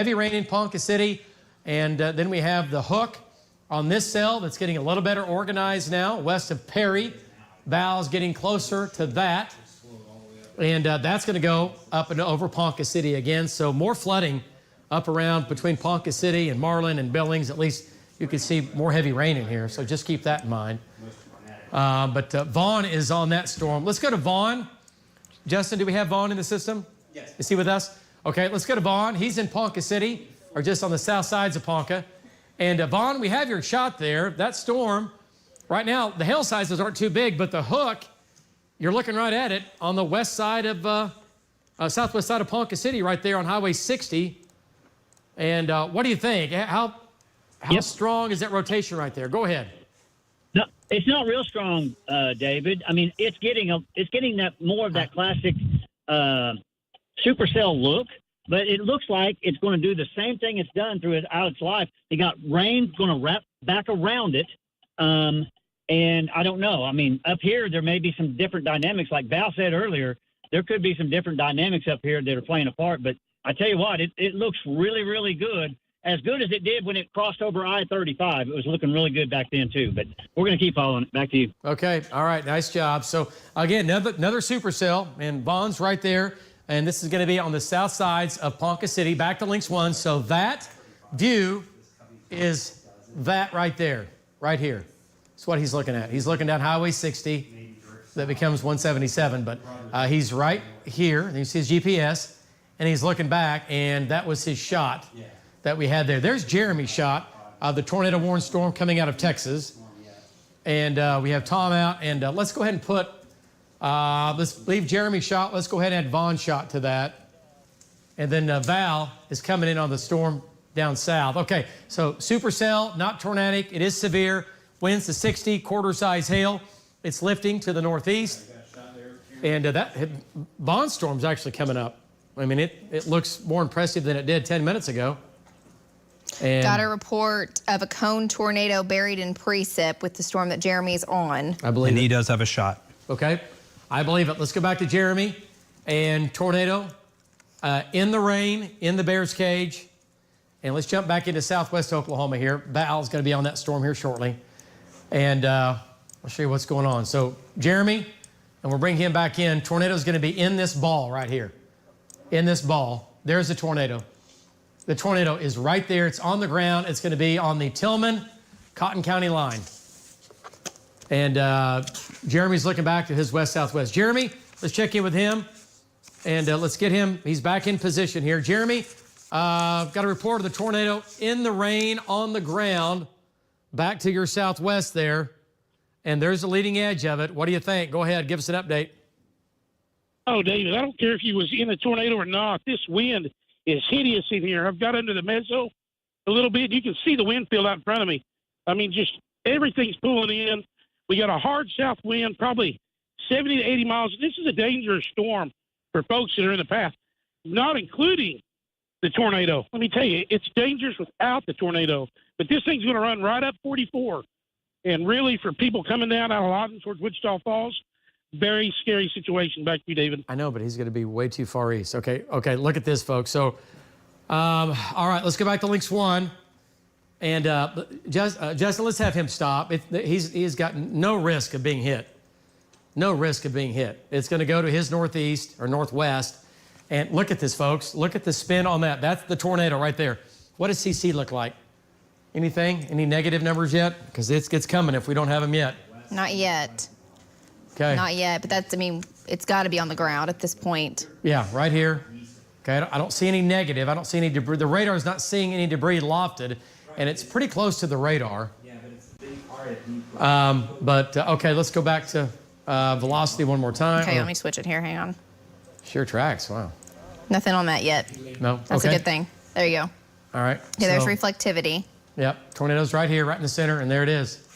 heavy rain in Ponca City. And then we have the hook on this cell that's getting a little better organized now, west of Perry. Val's getting closer to that. And that's going to go up and over Ponca City again. So more flooding up around between Ponca City and Marlin and Billings. At least you can see more heavy rain in here. So just keep that in mind. But Vaughn is on that storm. Let's go to Vaughn. Justin, do we have Vaughn in the system? Yes. Is he with us? Okay, let's go to Vaughn. He's in Ponca City, or just on the south sides of Ponca. And Vaughn, we have your shot there. That storm, right now, the hail sizes aren't too big, but the hook, you're looking right at it on the west side of, southwest side of Ponca City, right there on Highway 60. And what do you think? How strong is that rotation right there? Go ahead. No, it's not real strong, David. I mean, it's getting that more of that classic supercell look, but it looks like it's going to do the same thing it's done throughout its life. They got rain going to wrap back around it, and I don't know. I mean, up here there may be some different dynamics. Like Val said earlier, there could be some different dynamics up here that are playing a part. But I tell you what, it looks really, really good. As good as it did when it crossed over I-35. It was looking really good back then, too. But we're going to keep following it. Back to you. Okay. All right. Nice job. So, again, another supercell, and Vaughn's right there. And this is going to be on the south sides of Ponca City, back to Links 1. So that view is that right there, right here. That's what he's looking at. He's looking down Highway 60. That becomes 177. But he's right here. You see his GPS. And he's looking back, and that was his shot that we had there. There's Jeremy's shot of the tornado-warned storm coming out of Texas. And we have Tom out. And let's go ahead and put, let's leave Jeremy's shot. Let's go ahead and add Vaughn's shot to that. And then Val is coming in on the storm down south. Okay, so supercell, not tornadic. It is severe. Winds to 60, quarter-size hail. It's lifting to the northeast. And that Vaughn's storm's actually coming up. I mean, it looks more impressive than it did 10 minutes ago. And got a report of a cone tornado buried in precip with the storm that Jeremy's on. I believe and he does have a shot. Okay, I believe it. Let's go back to Jeremy and tornado in the rain, in the Bears cage. And let's jump back into southwest Oklahoma here. Val's going to be on that storm here shortly. And I'll show you what's going on. So Jeremy, and we'll bring him back in. Tornado's going to be in this ball right here. In this ball, there's a tornado. The tornado is right there. It's on the ground. It's going to be on the Tillman-Cotton County line. And Jeremy's looking back to his west-southwest. Jeremy, let's check in with him. And let's get him. He's back in position here. Jeremy, got a report of the tornado in the rain on the ground. Back to your southwest there. And there's the leading edge of it. What do you think? Go ahead. Give us an update. Oh, David, I don't care if you was in a tornado or not. This wind is hideous in here. I've got under the mezzo a little bit. You can see the wind field out in front of me. I mean, just everything's pulling in. We got a hard south wind, probably 70 to 80 miles. This is a dangerous storm for folks that are in the path, not including the tornado. Let me tell you, it's dangerous without the tornado. But this thing's going to run right up 44. And really, for people coming down out of Lawton towards Wichita Falls, very scary situation. Back to you, David. I know, but he's going to be way too far east. Okay, look at this, folks. So, all right, let's go back to Links 1. And Justin, let's have him stop. He's got no risk of being hit. No risk of being hit. It's going to go to his northeast or northwest. And look at this, folks. Look at the spin on that. That's the tornado right there. What does CC look like? Anything? Any negative numbers yet? Because it's coming if we don't have them yet. Not yet. Okay. Not yet, but that's, I mean, it's got to be on the ground at this point. Yeah, right here. Okay, I don't see any negative. I don't see any debris. The radar is not seeing any debris lofted, and it's pretty close to the radar. Yeah, but it's a big RFD. Okay, let's go back to velocity one more time. Okay, let me switch it here. Hang on. Sure tracks. Wow. Nothing on that yet. No. That's a good thing. There you go. All right. Yeah, there's reflectivity. Yep, tornado's right here, right in the center, and there it is.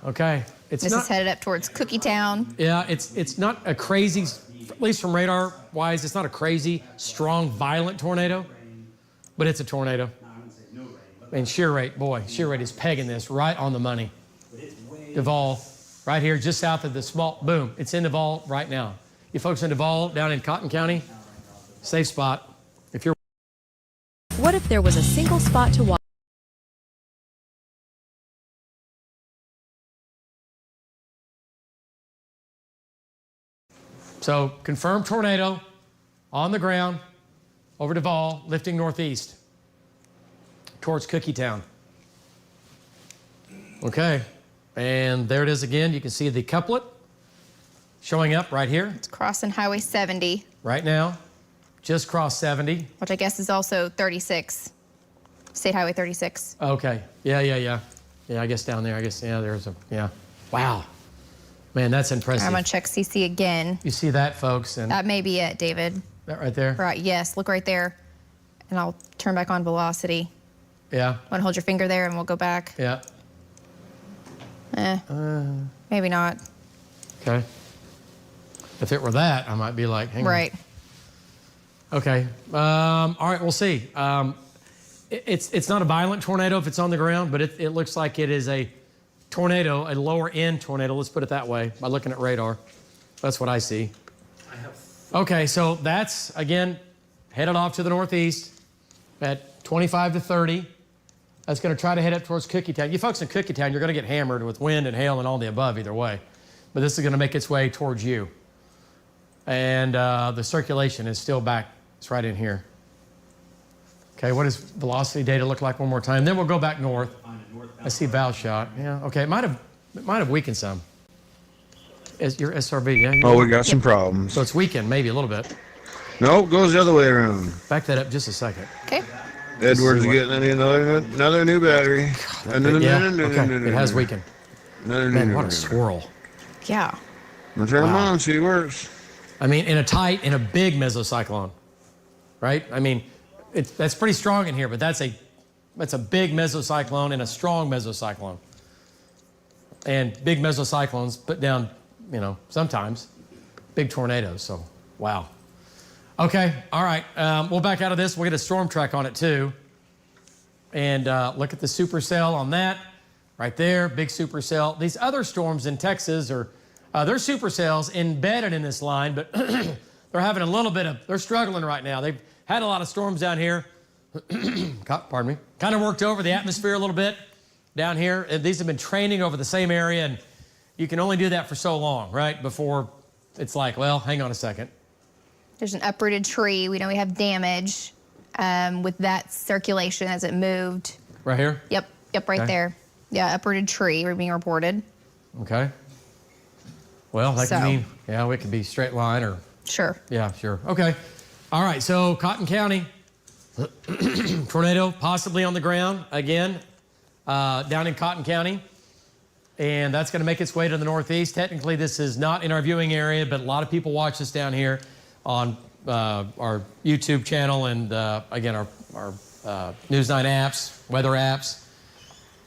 Okay. This is headed up towards Cookie Town. Yeah, it's not a crazy, at least from radar-wise, it's not a crazy, strong, violent tornado, but it's a tornado. And shear rate, boy, shear rate is pegging this right on the money. Duvall, right here, just south of the small, boom, it's in Duvall right now. You folks in Duvall, down in Cotton County, safe spot. If you're What if there was a single spot to watch? So confirmed tornado on the ground over Duval, lifting northeast towards Cookietown. Okay, and there it is again. You can see the couplet showing up right here. It's crossing Highway 70, Right now, just crossed 70. which I guess is also 36, State Highway 36. Okay, yeah. Yeah, I guess down there, there's a, yeah. Wow, man, that's impressive. I'm gonna check CC again. You see that, folks, and That may be it, David. that right there? Right, yes, look right there. And I'll turn back on velocity. Yeah, Want to hold your finger there and we'll go back? yeah, Maybe not. okay. If it were that, I might be like, hang on. Right. Okay. All right, we'll see. It's not a violent tornado if it's on the ground, but it looks like it is a tornado, a lower end tornado. Let's put it that way by looking at radar. That's what I see. Okay, so that's, again, headed off to the northeast at 25 to 30. That's going to try to head up towards Cookietown. You folks in Cookietown, you're going to get hammered with wind and hail and all the above either way. But this is going to make its way towards you. And the circulation is still back. It's right in here. Okay, what does velocity data look like one more time? Then we'll go back north. I see bow shot. Yeah, okay. It might have weakened some. Your SRV, yeah? Oh, we got some problems. So it's weakened maybe a little bit. Nope, goes the other way around. Back that up just a second. Okay. Edward's getting another new battery. Yeah, okay. It has weakened. Man, what a swirl. Yeah. I'll turn them on, see it works. I mean, in a big mesocyclone, right? I mean, that's pretty strong in here, but that's a big mesocyclone and a strong mesocyclone. And big mesocyclones put down, sometimes big tornadoes. So, wow. Okay, all right. We'll back out of this. We'll get a storm track on it too. And look at the supercell on that. Right there, big supercell. These other storms in Texas are, they're supercells embedded in this line, but they're having a little bit of, they're struggling right now. They've had a lot of storms down here. Pardon me. Kind of worked over the atmosphere a little bit down here. And these have been training over the same area, and you can only do that for so long, right? Before it's like, well, hang on a second. There's an uprooted tree. We know we have damage with that circulation as it moved. Right here? Yep, right Okay. there. Yeah, uprooted tree being reported. Okay. Well, that could So. mean, it could be straight line or, Sure. yeah, sure. Okay. All right, so Cotton County, tornado possibly on the ground again, down in Cotton County. And that's going to make its way to the northeast. Technically, this is not in our viewing area, but a lot of people watch this down here on our YouTube channel and, again, our News 9 apps, weather apps,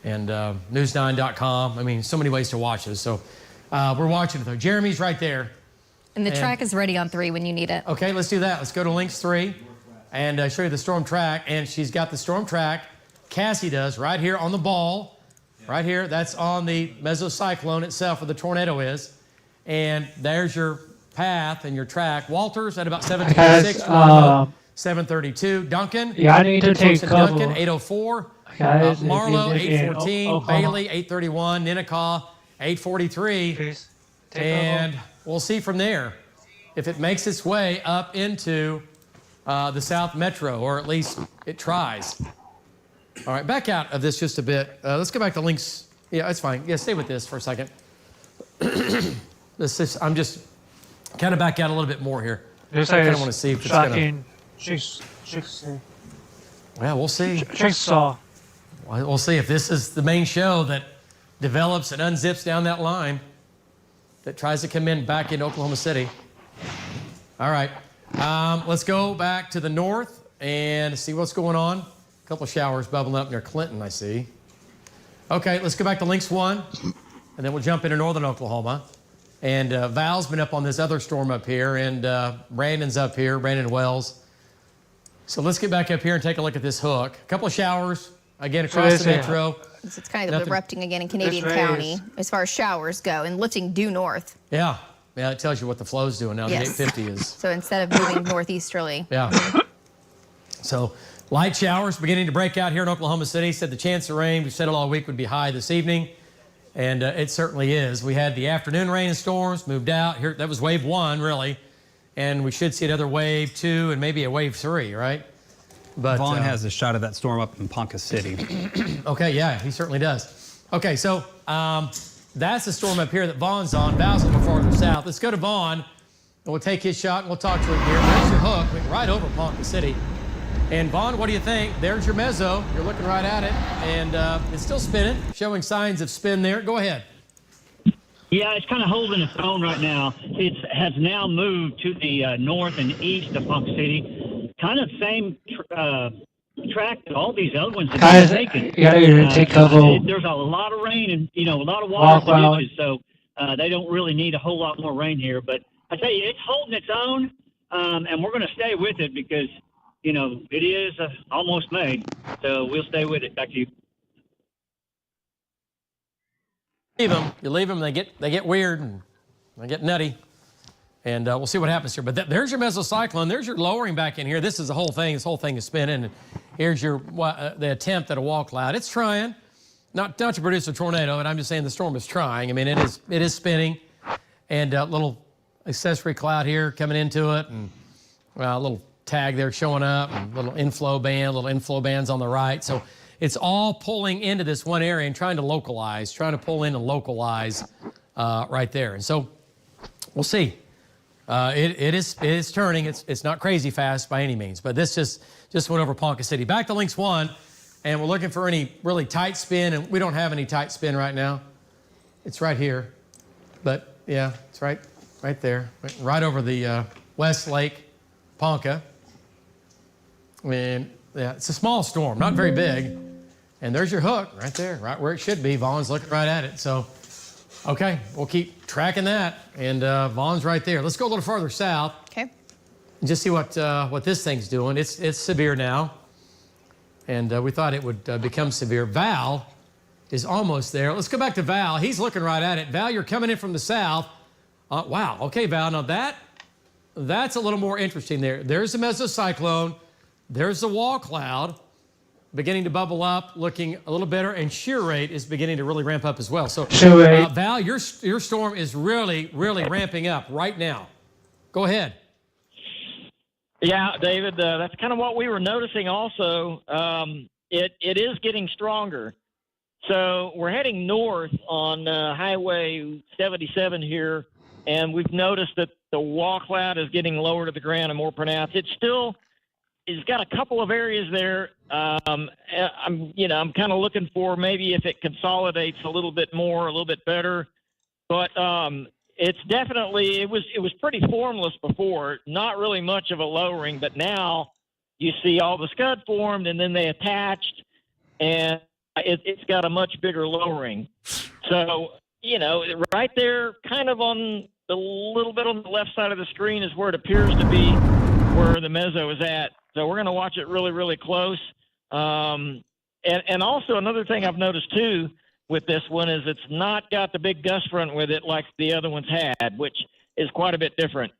and news9.com. I mean, so many ways to watch this. So we're watching it, though. Jeremy's right there. And the track is ready on 3 when you need it. Okay, let's do that. Let's go to Links 3 and show you the storm track. And she's got the storm track, Cassie does, right here on the ball. Right here, that's on the mesocyclone itself where the tornado is. And there's your path and your track. Walters at about 726, 732. Duncan. Yeah, I need to take a couple. Duncan, 804. Guys, Marlow, if you live in 814. Oklahoma. Bailey, 831. Ninnekah, 843. Please take And we'll see from there if it makes its way up into the South Metro, or at least it tries. All right, back out of this just a bit. Let's go back to links. Yeah, that's fine. Yeah, stay with this for a second. I'm just kind of back out a little bit more here. I kind of want to see if it's going to... Well, we'll see. We'll see if this is the main show that develops and unzips down that line that tries to come in back in Oklahoma City. All right. Let's go back to the north and see what's going on. A couple of showers bubbling up near Clinton, I see. Okay, let's go back to Links 1, and then we'll jump into northern Oklahoma. And Val's been up on this other storm up here, and Brandon's up here, Brandon Wells. So let's get back up here and take a look at this hook. A couple of showers, again, across the metro. It's kind of erupting again in Canadian County as far as showers go and lifting due north. Yeah, it tells you what the flow's doing now. Yes. The 850 is. So instead of moving northeasterly. Yeah. So Light showers beginning to break out here in Oklahoma City. Said the chance of rain, we said it all week, would be high this evening. And it certainly is. We had the afternoon rain and storms, moved out. Here, that was wave 1, really. And we should see another wave 2 and maybe a wave 3, right? But Vaughn has a shot of that storm up in Ponca City. Okay, yeah, he certainly does. Okay, so that's the storm up here that Vaughn's on. Val's a little farther south. Let's go to Vaughn, and we'll take his shot, and we'll talk to him here. There's your hook, went right over Ponca City. And Vaughn, what do you think? There's your mezzo. You're looking right at it, and it's still spinning, showing signs of spin there. Go ahead. Yeah, it's kind of holding its own right now. It has now moved to the north and east of Ponca City. Kind of same track that all these other ones have been taking. You gotta take cover. There's a lot of rain and, a lot of Walk water in the out. ditches, so they don't really need a whole lot more rain here. But I tell you, it's holding its own, and we're going to stay with it because, it is almost May. So we'll stay with it. Back to you. You leave them, they get weird and they get nutty, and we'll see what happens here. But there's your mesocyclone. There's your lowering back in here. This is the whole thing. This whole thing is spinning. And here's your the attempt at a wall cloud. It's trying, not to produce a tornado, and I'm just saying the storm is trying. I mean, it is spinning, and a little accessory cloud here coming into it, and a little tag there showing up, and little inflow bands on the right. So it's all pulling into this one area and trying to pull in and localize right there. And so we'll see. It is turning. It's not crazy fast by any means, but this just went over Ponca City. Back to Lynx 1, and we're looking for any really tight spin, and we don't have any tight spin right now. It's right here, but yeah, it's right there, right over the West Lake, Ponca. And yeah, it's a small storm, not very big. And there's your hook right there, right where it should be. Vaughn's looking right at it. So, okay, we'll keep tracking that. And Vaughn's right there. Let's go a little farther south. Okay. And just see what this thing's doing. It's severe now. And we thought it would become severe. Val is almost there. Let's go back to Val. He's looking right at it. Val, you're coming in from the south. Wow. Okay, Val. Now that's a little more interesting there. There's the mesocyclone. There's the wall cloud beginning to bubble up, looking a little better, and shear rate is beginning to really ramp up as well. So, Val, your storm is really, really ramping up right now. Go ahead. Yeah, David, that's kind of what we were noticing also. It is getting stronger. So we're heading north on Highway 77 here, and we've noticed that the wall cloud is getting lower to the ground and more pronounced. It's got a couple of areas there. I'm kind of looking for maybe if it consolidates a little bit more, a little bit better. But it's definitely it was pretty formless before, not really much of a lowering. But now you see all the scud formed, and then they attached, and it's got a much bigger lowering. So right there, kind of on the little bit on the left side of the screen is where it appears to be where the mezzo is at. So we're going to watch it really, really close. And also another thing I've noticed too with this one is it's not got the big gust front with it like the other ones had, which is quite a bit different.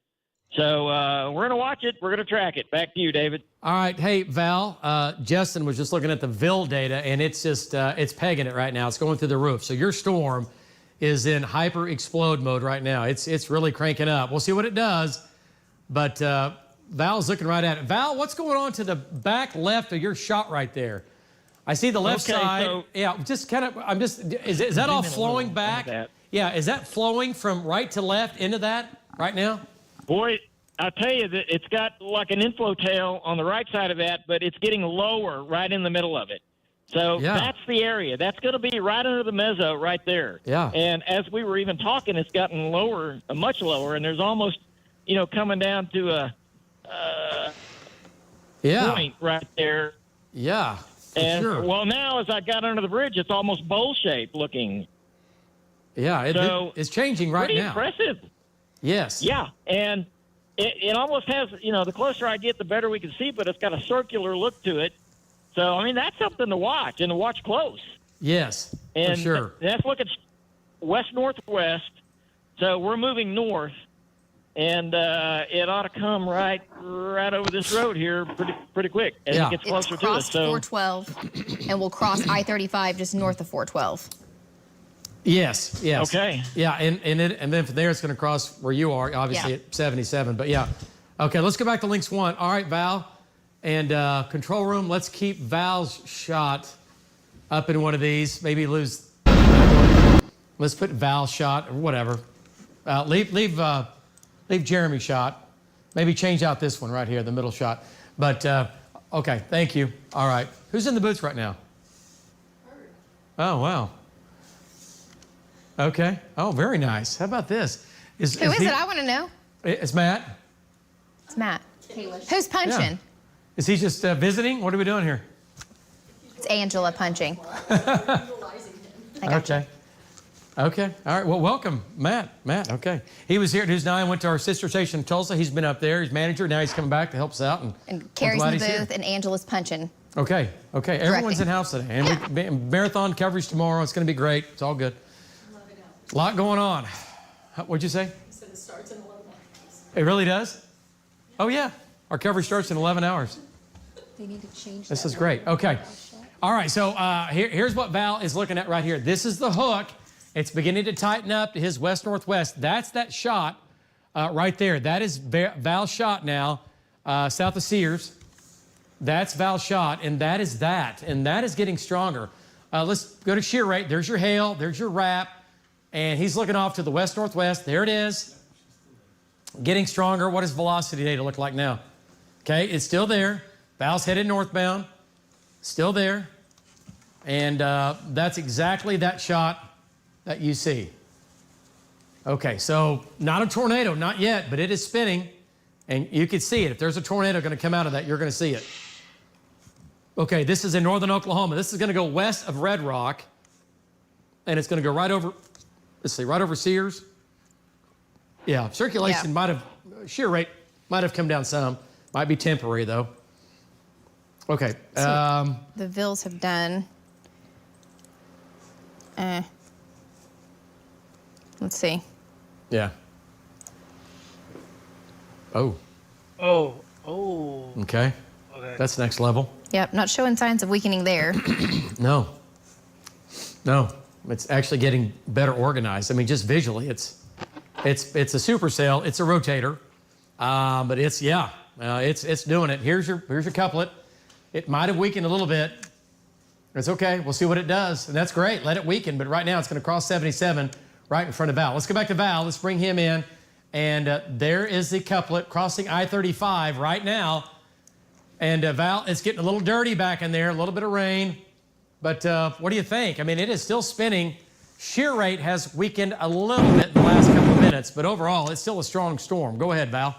So we're going to watch it. We're going to track it. Back to you, David. All right. Hey, Val, Justin was just looking at the VIL data, and it's just it's pegging it right now. It's going through the roof. So your storm is in hyper explode mode right now. It's really cranking up. We'll see what it does, but Val's looking right at it. Val, what's going on to the back left of your shot right there? I see the left side. So yeah, just kind of. Is that all flowing back? Yeah, is that flowing from right to left into that right now? Boy, I'll tell you that it's got like an inflow tail on the right side of that, but it's getting lower right in the middle of it. So that's the area. That's going to be right under the mezzo right there. Yeah. And as we were even talking, it's gotten lower, much lower, and there's almost, coming down to a point right there. Yeah. And sure. Well, now as I got under the bridge, it's almost bowl-shaped looking. Yeah, it's changing right pretty now. Impressive. Yes. Yeah, and it almost has, the closer I get, the better we can see, but it's got a circular look to it. So, I mean, that's something to watch, and to watch close. Yes, and for sure. That's looking west-northwest, so we're moving north, and it ought to come right over this road here pretty quick as Yeah. it gets It's closer to us. crossed So 412 and will cross I-35 just north of 412. Yes. Okay. Yeah, and then from there it's going to cross where you are, obviously Yeah. at 77. But yeah. Okay, let's go back to Lynx 1. All right, Val. And control room, let's keep Val's shot up in one of these. Maybe lose. Let's put Val's shot or whatever. Leave Jeremy's shot. Maybe change out this one right here, the middle shot. But okay, thank you. All right, who's in the booth right now? Oh wow. Okay. Oh, very nice. How about this? Who is it? I want to know. It's Matt. It's Matt. Who's punching? Yeah. Is he just visiting? What are we doing here? It's Angela punching. I got Okay. Okay. All right. Well, welcome, Matt. Okay. He was here at News 9, went to our sister station in Tulsa. He's been up there. He's manager. Now he's coming back to help us out. And Carrie's glad in the he's here. booth, and Angela's punching. Okay. Everyone's in house today. And marathon coverage tomorrow. It's going to be great. It's all good. A lot going on. What'd you say? I said it starts in 11 hours. It really does? Oh, yeah. Our coverage starts in 11 hours. They need to change This is great. Okay. All right. So here's what Val is looking at right here. This is the hook. It's beginning to tighten up to his west-northwest. That's that shot right there. That is Val's shot now, south of Sears. That's Val's shot, and that is that. And that is getting stronger. Let's go to shear rate. There's your hail. There's your wrap. And he's looking off to the west-northwest. There it is. Getting stronger. What does velocity data look like now? Okay, it's still there. Val's headed northbound. Still there. And that's exactly that shot that you see. Okay, so not a tornado, not yet, but it is spinning. And you can see it. If there's a tornado going to come out of that, you're going to see it. Okay, this is in northern Oklahoma. This is going to go west of Red Rock. And it's going to go right over, let's see, right over Sears. Yeah, circulation might have, shear rate might have come down some. Might be temporary, though. Okay. So the Vills have done. Let's see. Yeah. Oh. Oh. Okay. That's next level. Yep, not showing signs of weakening there. No. It's actually getting better organized. I mean, just visually, it's a supercell. It's a rotator, but it's doing it. Here's your couplet. It might have weakened a little bit. It's okay. We'll see what it does, and that's great. Let it weaken. But right now, it's going to cross 77 right in front of Val. Let's go back to Val. Let's bring him in, and there is the couplet crossing I-35 right now. And Val, it's getting a little dirty back in there. A little bit of rain. But what do you think? I mean, it is still spinning. Shear rate has weakened a little bit in the last couple of minutes, but overall, it's still a strong storm. Go ahead, Val.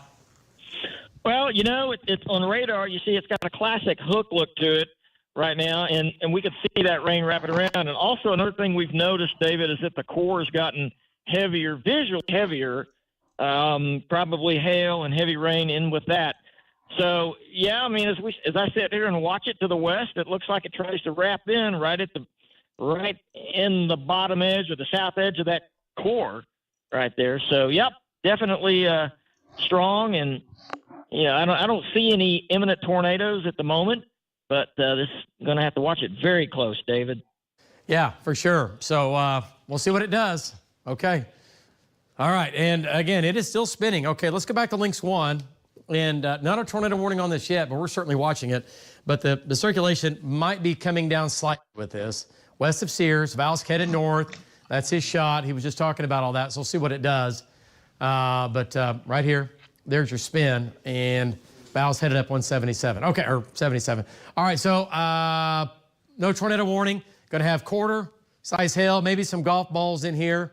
Well, you know, it's on radar. You see, it's got a classic hook look to it right now, and we can see that rain wrapping around. And also another thing we've noticed, David, is that the core has gotten heavier, visually heavier, probably hail and heavy rain in with that. So, yeah, I mean, as I sit here and watch it to the west, it looks like it tries to wrap in right in the bottom edge or the south edge of that core right there. So, yep, definitely strong. And, I don't see any imminent tornadoes at the moment, but this is going to have to watch it very close, David. Yeah, for sure. So we'll see what it does. Okay. All right. And, again, it is still spinning. Okay, let's go back to Lynx 1. And not a tornado warning on this yet, but we're certainly watching it. But the circulation might be coming down slightly with this. West of Sears, Val's headed north. That's his shot. He was just talking about all that, so we'll see what it does. But right here, there's your spin, and Val's headed up 177. Okay, or 77. All right, so no tornado warning. Going to have quarter-size hail, maybe some golf balls in here,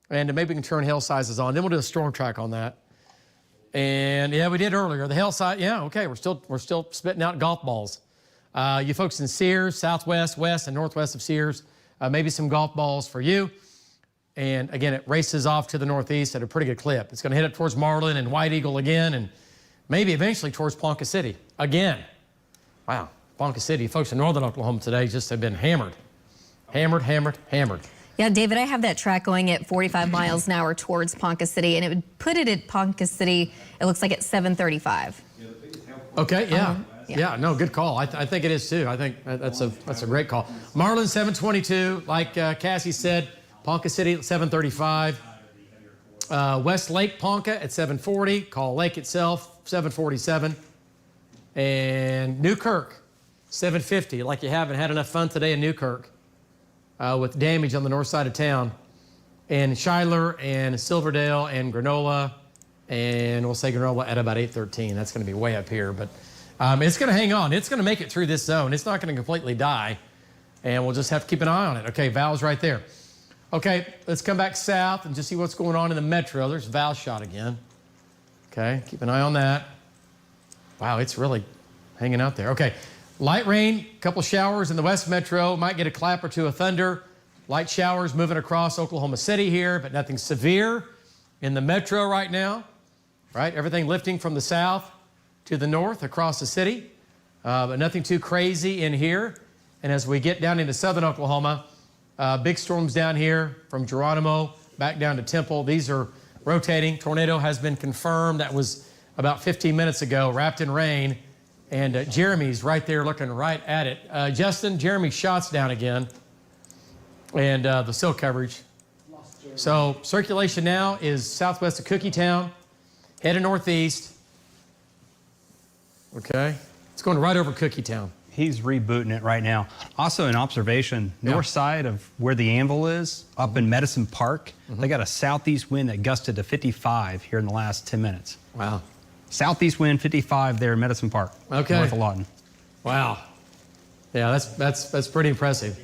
and maybe we can turn hail sizes on. Then we'll do a storm track on that. And yeah, we did earlier. The hail side, yeah, okay, we're still spitting out golf balls. You folks in Sears, southwest, west, and northwest of Sears, maybe some golf balls for you. And again, it races off to the northeast at a pretty good clip. It's going to hit up towards Marlin and White Eagle again, and maybe eventually towards Ponca City again. Wow, Ponca City, folks in northern Oklahoma today just have been hammered. Yeah, David, I have that track going at 45 miles an hour towards Ponca City, and it would put it at Ponca City, it looks like at 7:35. Okay, yeah. Yeah. Yeah, no, good call. I think it is too. I think that's a great call. Marlin 722, like Cassie said, Ponca City at 735. West Lake Ponca at 740. Call Lake itself 747. And Newkirk 750. Like you haven't had enough fun today in Newkirk with damage on the north side of town. And Schuyler and Silverdale and Granola. And we'll say Granola at about 813. That's going to be way up here, but it's going to hang on. It's going to make it through this zone. It's not going to completely die, and we'll just have to keep an eye on it. Okay, Val's right there. Okay, let's come back south and just see what's going on in the metro. There's Val's shot again. Okay, keep an eye on that. Wow, it's really hanging out there. Okay, light rain, couple showers in the west metro. Might get a clap or two of thunder. Light showers moving across Oklahoma City here, but nothing severe in the metro right now. Right, everything lifting from the south to the north across the city, but nothing too crazy in here. And as we get down into southern Oklahoma, big storms down here from Geronimo back down to Temple. These are rotating. Tornado has been confirmed. That was about 15 minutes ago, wrapped in rain. And Jeremy's right there looking right at it. Justin, Jeremy's shot's down again. And the sill coverage. So circulation now is southwest of Cookietown, heading northeast. Okay, it's going right over Cookietown. He's rebooting it right now. Also, an observation, north side of where the anvil is, up in Medicine Park, they got a southeast wind that gusted to 55 here in the last 10 minutes. Wow. Southeast wind 55 there in Medicine Park, Okay. north of Lawton. Wow. Yeah, that's pretty impressive.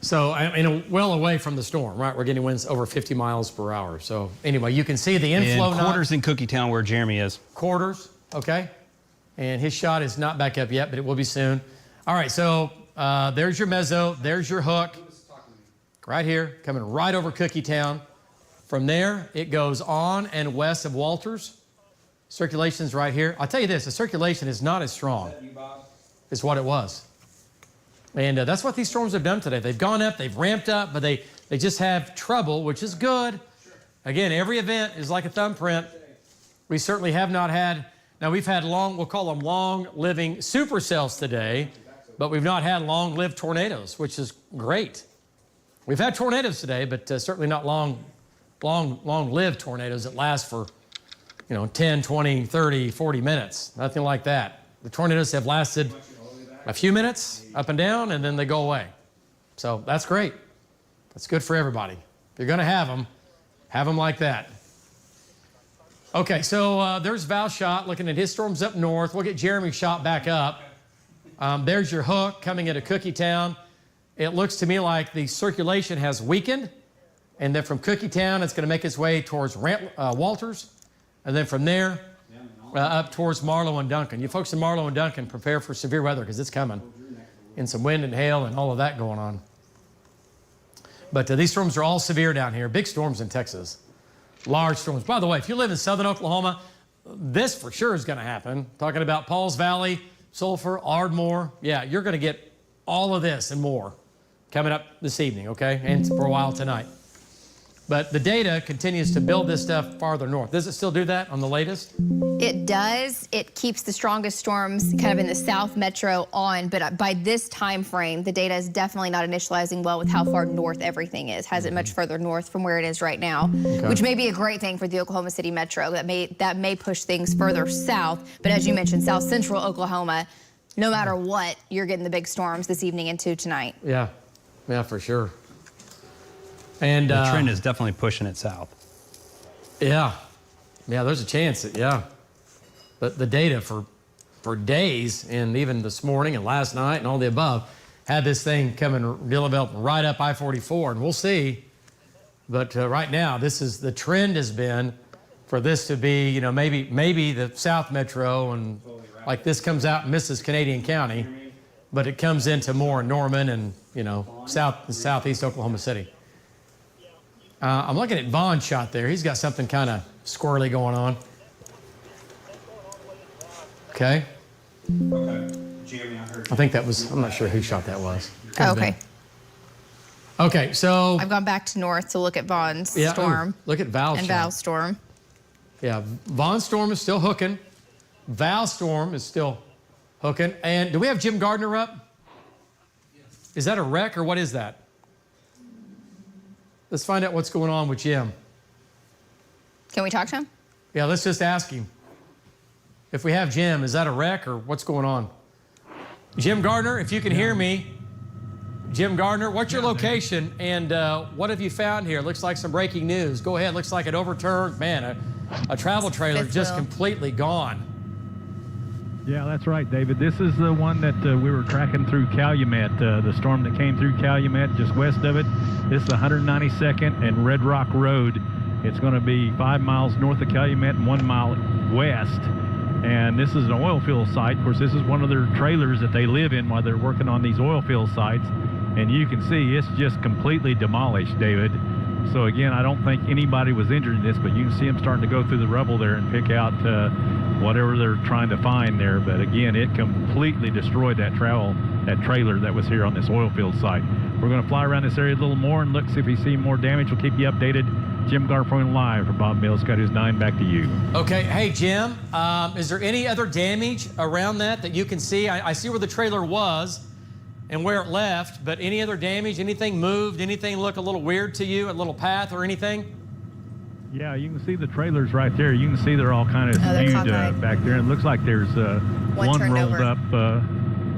So, I mean, well away from the storm, right? We're getting winds over 50 miles per hour. So, anyway, you can see the inflow. And quarters in Cookietown where Jeremy is. Quarters, okay. And his shot is not back up yet, but it will be soon. All right, so there's your mezzo. There's your hook. Right here, coming right over Cookietown. From there, it goes on and west of Walters. Circulation's right here. I'll tell you this, the circulation is not as strong as what it was. And that's what these storms have done today. They've gone up, they've ramped up, but they just have trouble, which is good. Again, every event is like a thumbprint. We certainly have not had, now we've had we'll call them long-living supercells today, but we've not had long-lived tornadoes, which is great. We've had tornadoes today, but certainly not long-lived tornadoes that last for, 10, 20, 30, 40 minutes. Nothing like that. The tornadoes have lasted a few minutes up and down, and then they go away. So that's great. That's good for everybody. If you're going to have them like that. Okay, so there's Val's shot looking at his storms up north. We'll get Jeremy's shot back up. There's your hook coming into Cookietown. It looks to me like the circulation has weakened, and then from Cookietown, it's going to make its way towards Walters, and then from there, up towards Marlow and Duncan. You folks in Marlow and Duncan, prepare for severe weather because it's coming. And some wind and hail and all of that going on. But these storms are all severe down here. Big storms in Texas. Large storms. By the way, if you live in southern Oklahoma, this for sure is going to happen. Talking about Pauls Valley, Sulphur, Ardmore. Yeah, you're going to get all of this and more coming up this evening, okay? And for a while tonight. But the data continues to build this stuff farther north. Does it still do that on the latest? It does. It keeps the strongest storms kind of in the south metro on, but by this time frame, the data is definitely not initializing well with how far north everything is. Has it much further north from where it is right now, which may be a great thing for the Oklahoma City metro. That may push things further south. But as you mentioned, south central Oklahoma, no matter what, you're getting the big storms this evening into tonight. Yeah, for sure. And the trend is definitely pushing it south. Yeah, there's a chance that, But the data for days, and even this morning and last night and all the above, had this thing developing right up I-44, and we'll see. But right now, the trend has been for this to be, maybe the South Metro, and like this comes out and misses Canadian County, but it comes into more Norman and, southeast Oklahoma City. I'm looking at Vaughn's shot there. He's got something kind of squirrely going on. Okay. Jeremy, I heard. I think that was, I'm not sure who shot that was. Oh, okay. Okay, so I've gone back to north to look at Vaughn's storm. Look at Val's and storm. Val's storm. Yeah, Vaughn's storm is still hooking. Val's storm is still hooking. And do we have Jim Gardner up? Is that a wreck or what is that? Let's find out what's going on with Jim. Can we talk to him? Yeah, let's just ask him. If we have Jim, is that a wreck or what's going on? Jim Gardner, if you can hear me. Jim Gardner, what's your location and what have you found here? Looks like some breaking news. Go ahead, looks like it overturned. Man, a travel trailer just completely gone. Yeah, that's right, David. This is the one that we were tracking through Calumet, the storm that came through Calumet just west of it. This is 192nd and Red Rock Road. It's going to be 5 miles north of Calumet and 1 mile west. And this is an oil field site. Of course, this is one of their trailers that they live in while they're working on these oil field sites. And you can see it's just completely demolished, David. So again, I don't think anybody was injured in this, but you can see them starting to go through the rubble there and pick out whatever they're trying to find there. But again, it completely destroyed that trailer that was here on this oil field site. We're going to fly around this area a little more and look, see if we see more damage. We'll keep you updated. Jim Garpoint live for Bob Mills, Scott Who's 9, back to you. Okay, hey Jim, is there any other damage around that you can see? I see where the trailer was and where it left, but any other damage, anything moved, anything look a little weird to you, a little path or anything? Yeah, you can see the trailers right there. You can see they're all kind of skewed back there. It looks like there's one rolled up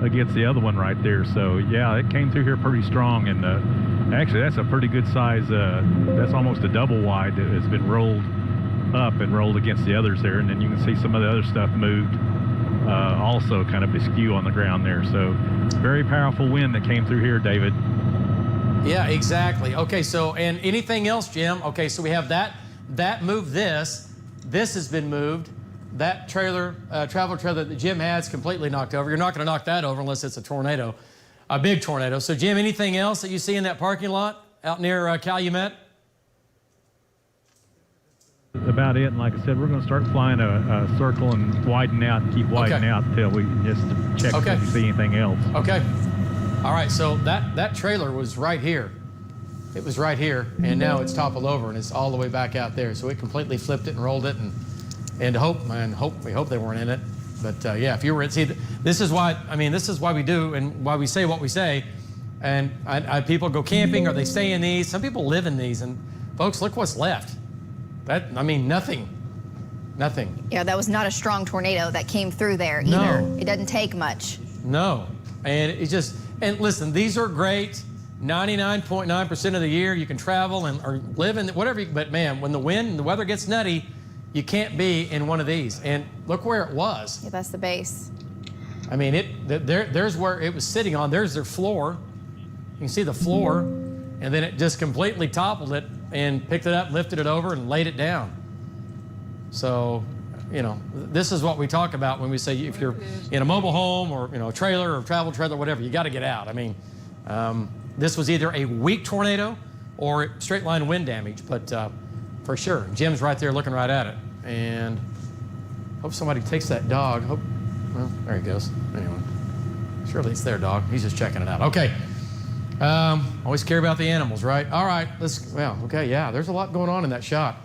against the other one right there. So yeah, it came through here pretty strong, and actually that's a pretty good size. That's almost a double wide that has been rolled up and rolled against the others there, and then you can see some of the other stuff moved also kind of askew on the ground there. So very powerful wind that came through here, David. Yeah, exactly. Okay, so and anything else, Jim? Okay, so we have that moved this has been moved. That trailer, travel trailer that Jim has completely knocked over. You're not going to knock that over unless it's a tornado, a big tornado. So Jim, anything else that you see in that parking lot out near Calumet? About it, and like I said, we're going to start flying a circle and widen out and keep widening out until we just check if we see anything else. Okay. All right, so that trailer was right here. It was right here, and now it's toppled over, and it's all the way back out there. So it completely flipped it and rolled it, and we hope they weren't in it. But yeah, if you were, see, this is why we do and why we say what we say. And people go camping or they stay in these. Some people live in these, and folks, look what's left. Nothing. Yeah, that was not a strong tornado that came through there either. No. It doesn't take much. No, and and listen, these are great. 99.9% of the year you can travel or live in whatever, but man, when the wind and the weather gets nutty, you can't be in one of these. And look where it was. Yeah, that's the base. I mean, there's where it was sitting on. There's their floor. You can see the floor, and then it just completely toppled it and picked it up, lifted it over, and laid it down. So, this is what we talk about when we say if you're in a mobile home or a trailer or travel trailer, whatever, you got to get out. I mean, this was either a weak tornado or straight line wind damage, but for sure, Jim's right there looking right at it. And hope somebody takes that dog. Well, there he goes. Anyway, surely it's their dog. He's just checking it out. Okay. Always care about the animals, right? All right. Okay, yeah, there's a lot going on in that shot.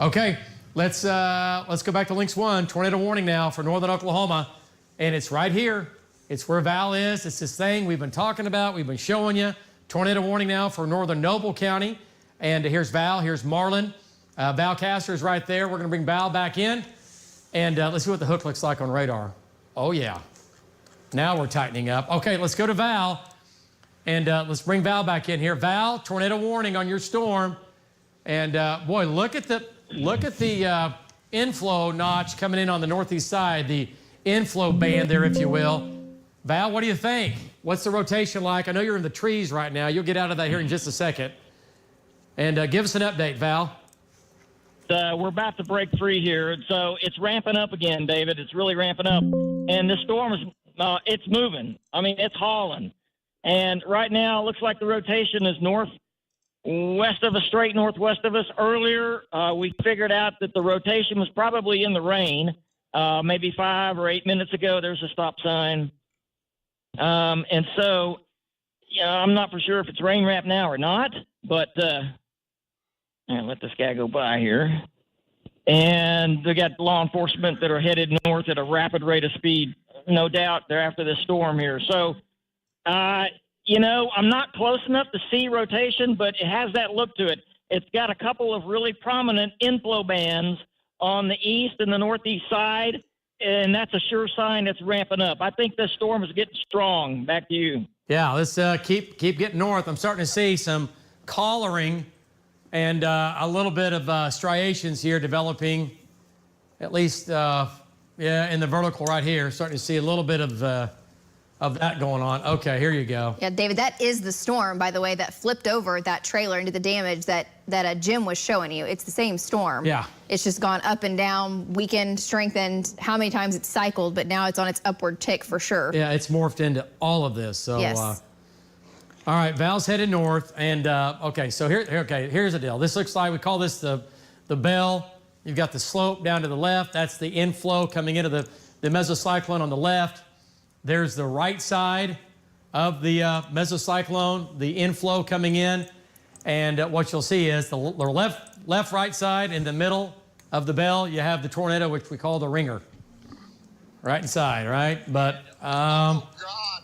Okay, let's go back to Lynx 1. Tornado warning now for northern Oklahoma, and it's right here. It's where Val is. It's this thing we've been talking about. We've been showing you. Tornado warning now for northern Noble County. And here's Val. Here's Marlin. Val Castor is right there. We're going to bring Val back in. And let's see what the hook looks like on radar. Oh, yeah. Now we're tightening up. Okay, let's go to Val. And let's bring Val back in here. Val, tornado warning on your storm. And boy, look at the inflow notch coming in on the northeast side, the inflow band there, if you will. Val, what do you think? What's the rotation like? I know you're in the trees right now. You'll get out of that here in just a second. And give us an update, Val. We're about to break free here. So it's ramping up again, David. It's really ramping up. And the storm is, it's moving. I mean, it's hauling. And right now, it looks like the rotation is northwest of us, straight northwest of us. Earlier, we figured out that the rotation was probably in the rain. Maybe 5 or 8 minutes ago, there's a stop sign. And so, I'm not for sure if it's rain wrap now or not, but let this guy go by here. And they got law enforcement that are headed north at a rapid rate of speed. No doubt they're after this storm here. So, I'm not close enough to see rotation, but it has that look to it. It's got a couple of really prominent inflow bands on the east and the northeast side, and that's a sure sign it's ramping up. I think this storm is getting strong. Back to you. Yeah, let's keep getting north. I'm starting to see some collaring and a little bit of striations here developing, at least, in the vertical right here. Starting to see a little bit of that going on. Okay, here you go. Yeah, David, that is the storm, by the way, that flipped over that trailer into the damage that Jim was showing you. It's the same storm. Yeah. It's just gone up and down, weakened, strengthened, how many times it's cycled, but now it's on its upward tick for sure. Yeah, it's morphed into all of this. So, yes. All right, Val's headed north, and okay, so here's the deal. This looks like, we call this the bell. You've got the slope down to the left. That's the inflow coming into the mesocyclone on the left. There's the right side of the mesocyclone, the inflow coming in, and what you'll see is the left, right side. In the middle of the bell, you have the tornado, which we call the ringer, right inside, right? But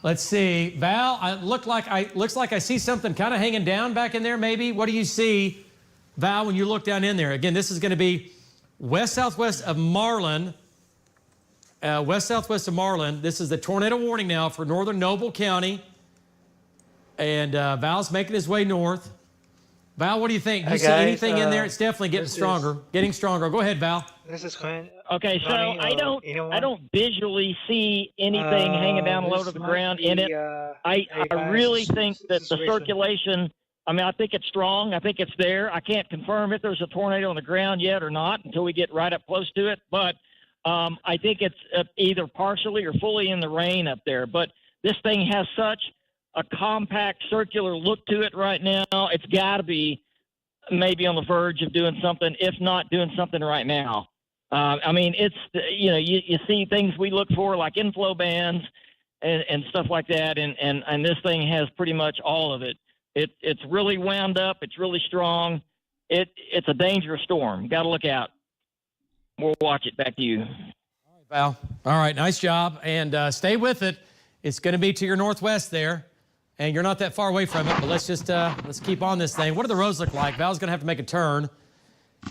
let's see, Val. Looks like I see something kind of hanging down back in there. Maybe. What do you see, Val, when you look down in there? Again, this is going to be west-southwest of Marlin. West-southwest of Marlin. This is the tornado warning now for northern Noble County. And Val's making his way north. Val, what do you think? Do you see anything in there? It's definitely getting stronger. Getting stronger. Go ahead, Val. This is Quinn. Okay, so I don't visually see anything hanging down low to the ground in it. I really think that the circulation, I think it's strong. I think it's there. I can't confirm if there's a tornado on the ground yet or not until we get right up close to it. But I think it's either partially or fully in the rain up there. But this thing has such a compact circular look to it right now. It's got to be maybe on the verge of doing something, if not doing something right now. It's, you see things we look for like inflow bands and stuff like that. And this thing has pretty much all of it. It's really wound up. It's really strong. It's a dangerous storm. Got to look out. We'll watch it. Back to you. All right, Val. All right, nice job. And stay with it. It's going to be to your northwest there. And you're not that far away from it, but let's keep on this thing. What do the roads look like? Val's going to have to make a turn.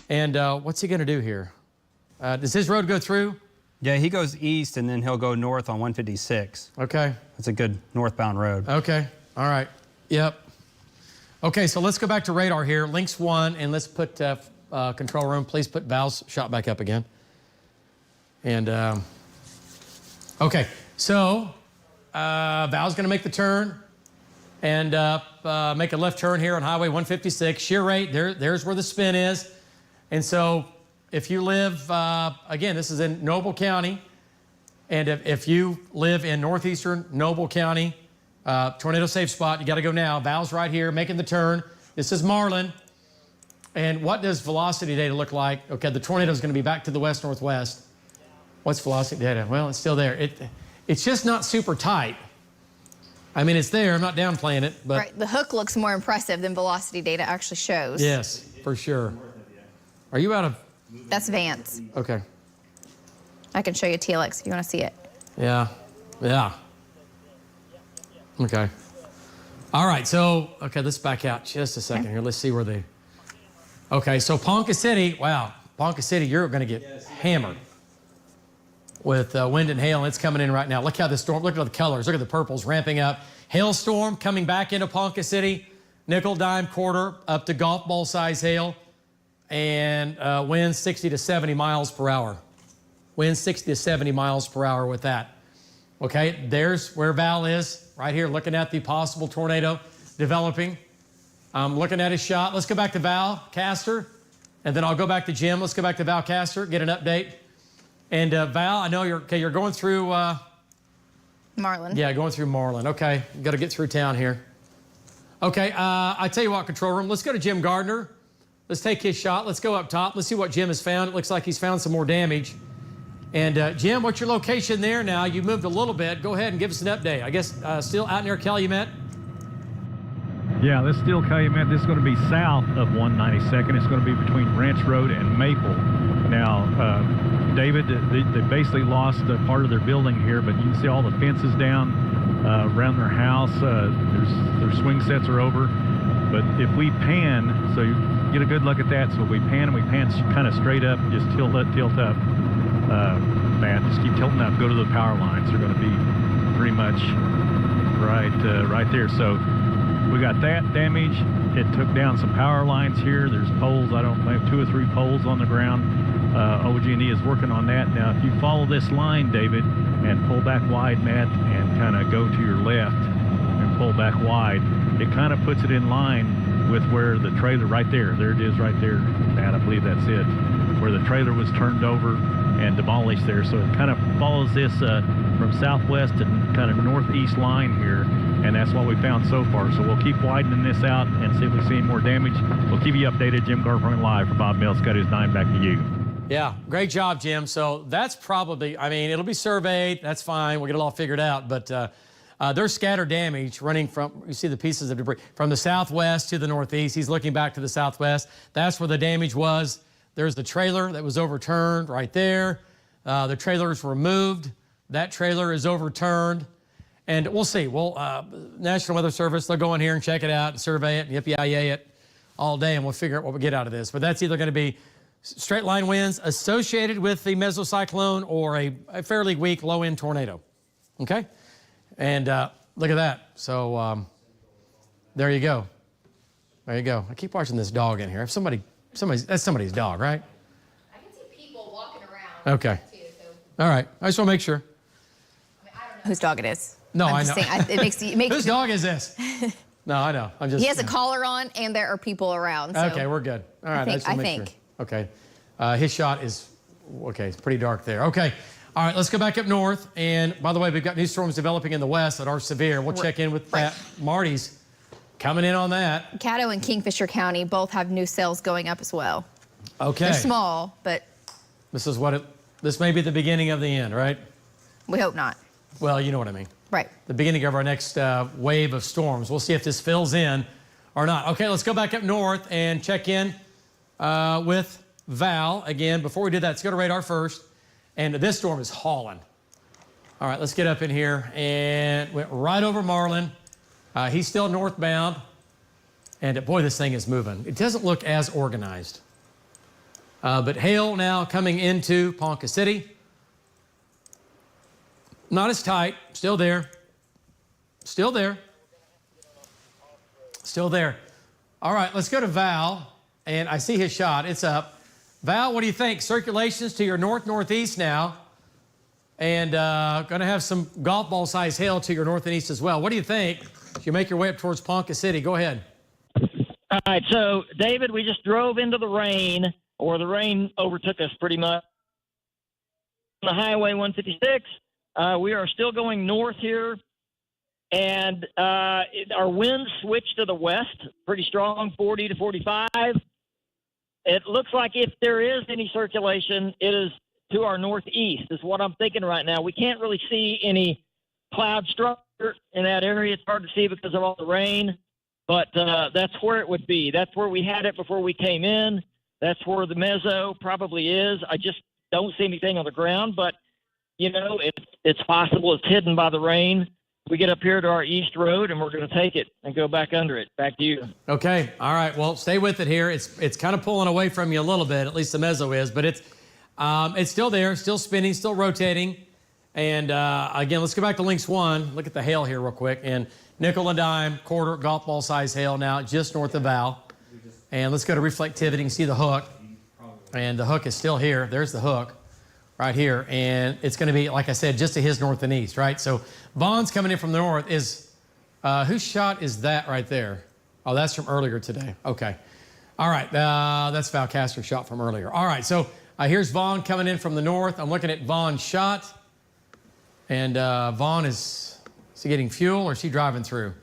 And what's he going to do here? Does his road go through? Yeah, he goes east, and then he'll go north on 156. Okay. That's a good northbound road. Okay. All right. Yep. Okay, so let's go back to radar here. Links 1, and let's put control room. Please put Val's shot back up again. And, okay, so Val's going to make the turn and make a left turn here on Highway 156. Shear rate, there's where the spin is. And so if you live, again, this is in Noble County, and if you live in northeastern Noble County, tornado safe spot, you got to go now. Val's right here making the turn. This is Marlin. And what does velocity data look like? Okay, the tornado is going to be back to the west-northwest. What's velocity data? Well, it's still there. It's just not super tight. I mean, it's there. I'm not downplaying it, but Right, the hook looks more impressive than velocity data actually shows. yes, for sure. Are you out of? That's Vance. Okay. I can show you TLX if you want to see it. Yeah. Okay. All right. So, okay, let's back out just a second here. Let's see where they. Okay, so Ponca City. Wow, Ponca City, you're going to get hammered with wind and hail. It's coming in right now. Look how the storm. Look at the colors. Look at the purples ramping up. Hailstorm coming back into Ponca City. Nickel, dime, quarter, up to golf ball size hail, and winds 60 to 70 miles per hour. Winds 60 to 70 miles per hour with that. Okay, there's where Val is, right here, looking at the possible tornado developing. I'm looking at his shot. Let's go back to Val Castor, and then I'll go back to Jim. Let's go back to Val Castor, get an update. And Val, I know you're going through... Marlin. Yeah, going through Marlin. Okay, got to get through town here. Okay, I tell you what, control room, let's go to Jim Gardner. Let's take his shot. Let's go up top. Let's see what Jim has found. It looks like he's found some more damage. And Jim, what's your location there now? You moved a little bit. Go ahead and give us an update. I guess still out near Calumet? Yeah, this is still Calumet. This is going to be south of 192nd. It's going to be between Ranch Road and Maple. Now, David, they basically lost part of their building here, but you can see all the fences down around their house. Their swing sets are over. But if we pan, so you get a good look at that. So we pan kind of straight up, just tilt up. Matt, just keep tilting up. Go to the power lines. They're going to be pretty much right there. So we got that damage. It took down some power lines here. There's poles. I don't know, 2 or 3 poles on the ground. OG&E is working on that. Now, if you follow this line, David, and pull back wide, Matt, and kind of go to your left and pull back wide, it kind of puts it in line with where the trailer, right there it is right there, Matt, I believe that's it, where the trailer was turned over and demolished there. So it kind of follows this from southwest to kind of northeast line here, and that's what we found so far. So we'll keep widening this out and see if we see any more damage. We'll keep you updated. Jim Garfron live for Bob Mills, Scotty's 9, back to you. Yeah, great job, Jim. So that's probably, I mean, it'll be surveyed. That's fine. We'll get it all figured out. But there's scattered damage running from, you see the pieces of debris, from the southwest to the northeast. He's looking back to the southwest. That's where the damage was. There's the trailer that was overturned right there. The trailer is removed. That trailer is overturned. And we'll see. National Weather Service, they'll go in here and check it out and survey it and yippee-yay it all day, and we'll figure out what we get out of this. But that's either going to be straight line winds associated with the mesocyclone or a fairly weak low-end tornado. Okay? And look at that. So there you go. There you go. I keep watching this dog in here. If that's somebody's dog, right? I can see people walking around. Okay. Too, so. All right. I just want to make sure. I mean, I don't know whose dog it is. No, I'm I just know. Saying, it makes Whose dog is this? No, I know. I'm just. He has a collar on, and there are people around. So okay, we're good. All right. I think. Sure. Okay. His shot is, okay, it's pretty dark there. Okay. All right, let's go back up north. And by the way, we've got new storms developing in the west that are severe. We'll check in with that. Marty's coming in on that. Caddo and Kingfisher County both have new cells going up as well. Okay. They're small, but this may be the beginning of the end, right? we hope not. Well, you know what I mean. Right. The beginning of our next wave of storms. We'll see if this fills in or not. Okay, let's go back up north and check in with Val again. Before we do that, let's go to radar first. And this storm is hauling. All right, let's get up in here and went right over Marlin. He's still northbound. And boy, this thing is moving. It doesn't look as organized. But hail now coming into Ponca City. Not as tight, still there. Still there. Still there. All right, let's go to Val. And I see his shot, it's up. Val, what do you think? Circulations to your north-northeast now, and going to have some golf ball size hail to your north and east as well. What do you think as you make your way up towards Ponca City? Go ahead. All right, so David, we just drove into the rain, or the rain overtook us pretty much. On the Highway 156, we are still going north here, and our winds switched to the west, pretty strong, 40 to 45. It looks like if there is any circulation, it is to our northeast, is what I'm thinking right now. We can't really see any cloud structure in that area. It's hard to see because of all the rain, but that's where it would be. That's where we had it before we came in. That's where the meso probably is. I just don't see anything on the ground, but, you know, it's possible it's hidden by the rain. We get up here to our east road, and we're going to take it and go back under it. Back to you. Okay. All right. Well, stay with it here. It's kind of pulling away from you a little bit, at least the meso is, but it's still there, still spinning, still rotating. And again, let's go back to Lynx 1. Look at the hail here real quick. And nickel and dime, quarter, golf ball size hail now just north of Val. And let's go to reflectivity. You can see the hook. And the hook is still here. There's the hook right here. And it's going to be, like I said, just to his north and east, right? So Vaughn's coming in from the north. Whose shot is that right there? Oh, that's from earlier today. Okay. All right. That's Val Castor's shot from earlier. All right. So here's Vaughn coming in from the north. I'm looking at Vaughn's shot. And Vaughn is he getting fuel or is he driving through?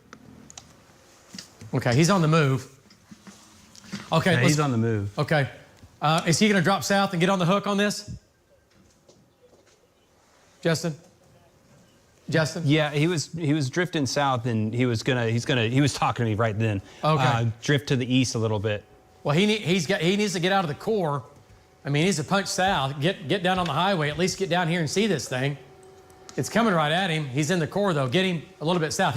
Okay. He's on the move. Okay. Yeah, he's on the move. Okay. Is he going to drop south and get on the hook on this? Justin? Justin? Yeah, he was drifting south, and he was talking to me right then. Okay. Drift to the east a little bit. Well, he needs to get out of the core. I mean, he needs to punch south, get down on the highway, at least get down here and see this thing. It's coming right at him. He's in the core, though. Get him a little bit south.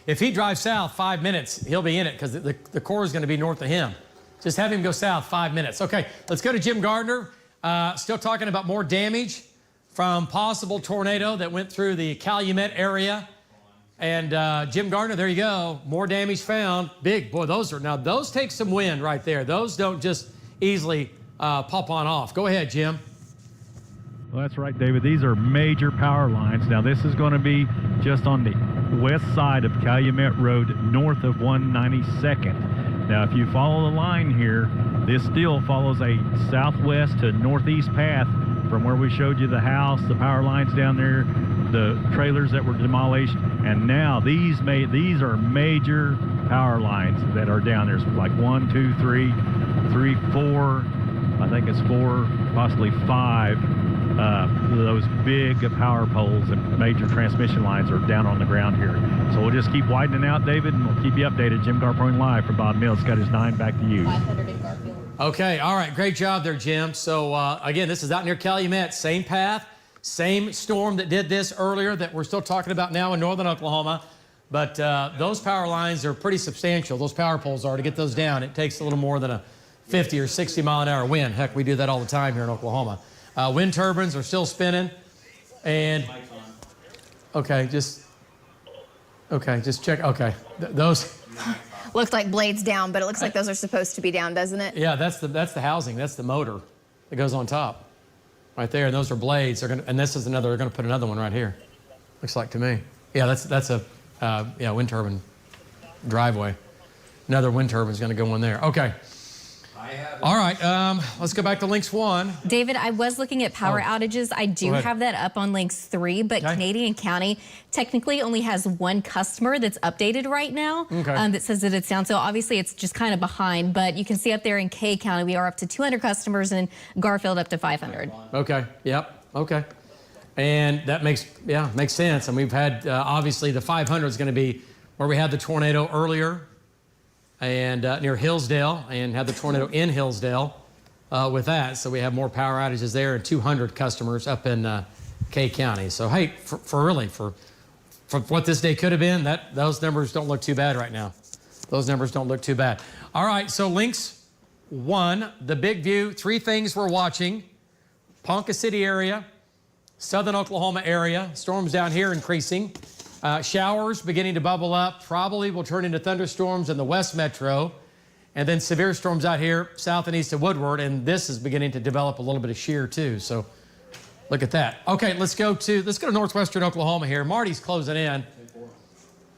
If he drives south 5 minutes, he'll be in it because the core is going to be north of him. Just have him go south 5 minutes. Okay, let's go to Jim Gardner. Still talking about more damage from possible tornado that went through the Calumet area. And Jim Gardner, there you go. More damage found. Big. Boy, those take some wind right there. Those don't just easily pop on off. Go ahead, Jim. Well, that's right, David. These are major power lines. Now, this is going to be just on the west side of Calumet Road, north of 192nd. Now, if you follow the line here, this still follows a southwest to northeast path from where we showed you the house, the power lines down there, the trailers that were demolished, and now these are major power lines that are down there. It's like 1, 2, 3, 4. I think it's 4, possibly 5. Those big power poles and major transmission lines are down on the ground here. So we'll just keep widening out, David, and we'll keep you updated. Jim Garpoint live from Bob Mills. Got his 9 back to you. 500 in Garfield. Okay, all right, great job there, Jim. So again, this is out near Calumet, same path, same storm that did this earlier that we're still talking about now in northern Oklahoma. But those power lines are pretty substantial. Those power poles are. To get those down, it takes a little more than a 50 or 60 mile an hour wind. Heck, we do that all the time here in Oklahoma. Wind turbines are still spinning. And just check. Okay, those. Looks like blades down, but it looks like those are supposed to be down, doesn't it? Yeah, that's the housing. That's the motor that goes on top, right there. And those are blades. And this is another. They're going to put another one right here. Looks like to me. Yeah, that's a wind turbine driveway. Another wind turbine is going to go in there. Okay. All right, let's go back to Links 1. David, I was looking at power outages. I do have that up on Links 3, but Canadian County technically only has 1 customer that's updated right now that says that it's down. So obviously it's just kind of behind, but you can see up there in K County, we are up to 200 customers and Garfield up to 500. Okay, yep, okay. And that makes sense. And we've had, obviously the 500 is going to be where we had the tornado earlier, and near Hillsdale, and had the tornado in Hillsdale with that. So we have more power outages there, and 200 customers up in K County. So hey, for what this day could have been, those numbers don't look too bad right now. Those numbers don't look too bad. All right, so Links 1, the big view, 3 things we're watching. Ponca City area, southern Oklahoma area, storms down here increasing. Showers beginning to bubble up, probably will turn into thunderstorms in the West Metro, and then severe storms out here south and east of Woodward, and this is beginning to develop a little bit of shear too. So look at that. Okay, let's go to northwestern Oklahoma here. Marty's closing in,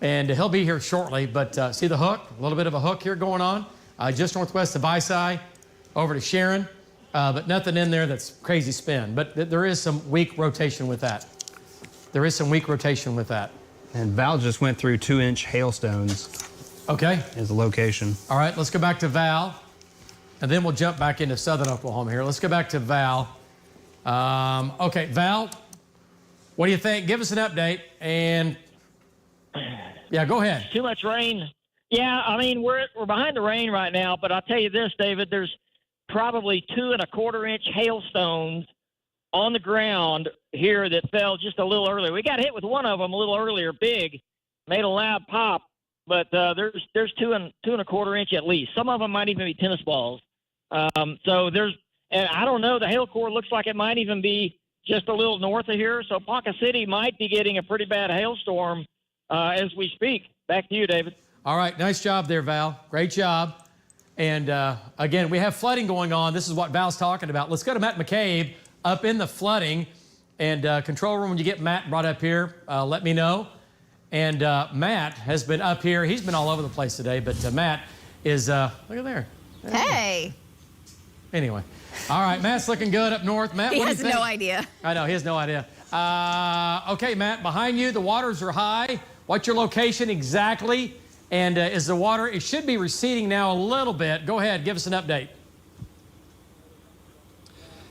and he'll be here shortly. But see the hook? A little bit of a hook here going on, just northwest of Visay, over to Sharon, but nothing in there that's crazy spin. But there is some weak rotation with that. And Val just went through 2-inch hailstones. Okay. Is the location. All right, let's go back to Val, and then we'll jump back into southern Oklahoma here. Let's go back to Val. Okay, Val, what do you think? Give us an update. And yeah, go ahead. Too much rain. Yeah, I mean, we're behind the rain right now, but I'll tell you this, David, there's probably 2 1/4-inch hailstones on the ground here that fell just a little earlier. We got hit with one of them a little earlier, big, made a loud pop, but there's 2 1/4 inch at least. Some of them might even be tennis balls. So and I don't know, the hail core looks like it might even be just a little north of here. So Ponca City might be getting a pretty bad hailstorm as we speak. Back to you, David. All right, nice job there, Val. Great job. And again, we have flooding going on. This is what Val's talking about. Let's go to Matt McCabe up in the flooding. And control room, when you get Matt brought up here, let me know. And Matt has been up here. He's been all over the place today, but Matt is, look at there. Hey. Anyway. All right, Matt's looking good up north. Matt, He what do has you think? no idea. I know, he has no idea. Okay, Matt, behind you, the waters are high. What's your location exactly? And is the water, it should be receding now a little bit. Go ahead, give us an update.